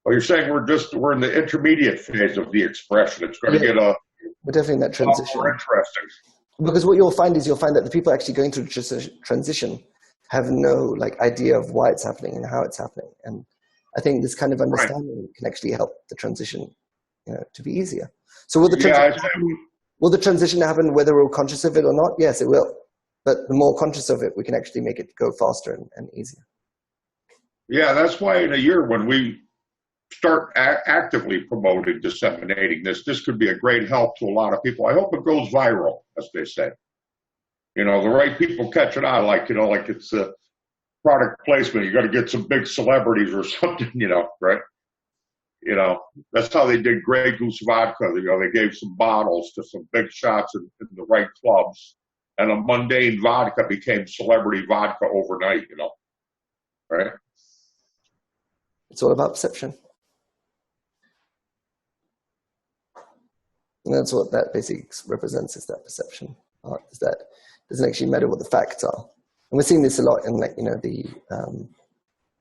Speaker 4: Well, you're saying we're in the intermediate phase of the expression. It's going to get
Speaker 1: we're definitely in that transition.
Speaker 4: more interesting.
Speaker 1: Because what you'll find that the people actually going through transition have no idea of why it's happening and how it's happening. And I think this kind of understanding can actually help the transition, to be easier. So will the transition happen whether we're conscious of it or not? Yes, it will. But the more conscious of it, we can actually make it go faster and easier. Yeah,
Speaker 4: that's why in a year when we start actively promoting, disseminating this could be a great help to a lot of people. I hope it goes viral, as they say. The right people catch it on, like it's a product placement. You got to get some big celebrities or something, right? That's how they did Grey Goose vodka. They gave some bottles to some big shots in the right clubs, and a mundane vodka became celebrity vodka overnight, right?
Speaker 1: It's all about perception. And that's what that basically represents, is that perception. Is that it doesn't actually matter what the facts are. And we're seeing this a lot in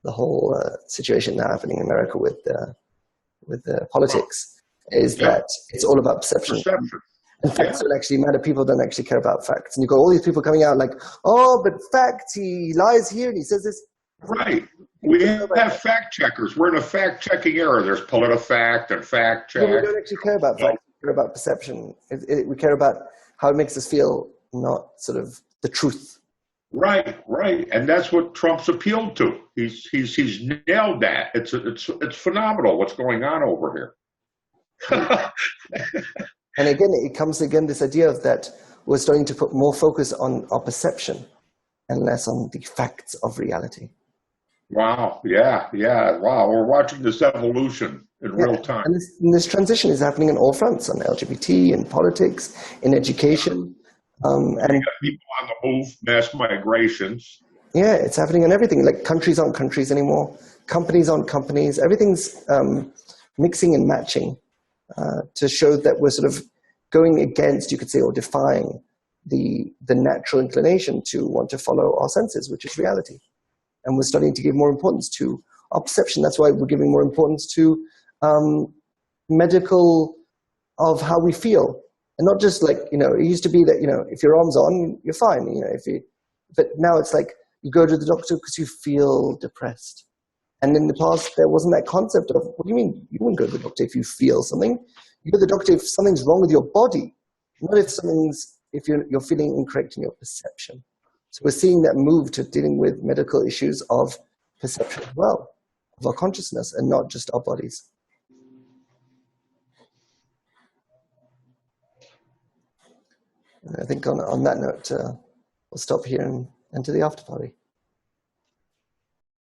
Speaker 1: the whole situation now happening in America with politics, is that it's all about perception. And facts don't actually matter. People don't actually care about facts. And you've got all these people coming out like, oh, but facts, he lies here and he says this.
Speaker 4: Right. We have fact checkers. We're in a fact-checking era. There's PolitiFact and fact check.
Speaker 1: We don't actually care about facts. We care about perception. We care about how it makes us feel, not sort of the truth.
Speaker 4: Right. And that's what Trump's appealed to. He's nailed that. It's phenomenal what's going on over here.
Speaker 1: And again, it comes this idea of that we're starting to put more focus on our perception and less on the facts of reality.
Speaker 4: Wow. Yeah. Wow. We're watching this evolution in real time.
Speaker 1: And this transition is happening on all fronts, on LGBT, in politics, in education. And
Speaker 4: you got people on the move, mass migrations.
Speaker 1: Yeah, it's happening on everything. Like countries aren't countries anymore. Companies aren't companies. Everything's mixing and matching to show that we're sort of going against, you could say, or defying the natural inclination to want to follow our senses, which is reality. And we're starting to give more importance to our perception. That's why we're giving more importance to medical of how we feel. And not just it used to be that, if your arm's on, you're fine. But now it's like you go to the doctor because you feel depressed. And in the past, there wasn't that concept of, what do you mean? You wouldn't go to the doctor if you feel something. You go to the doctor if something's wrong with your body, not if you're feeling incorrect in your perception. So we're seeing that move to dealing with medical issues of perception as well, of our consciousness and not just our bodies. And I think on that note, we'll stop here and enter the after party.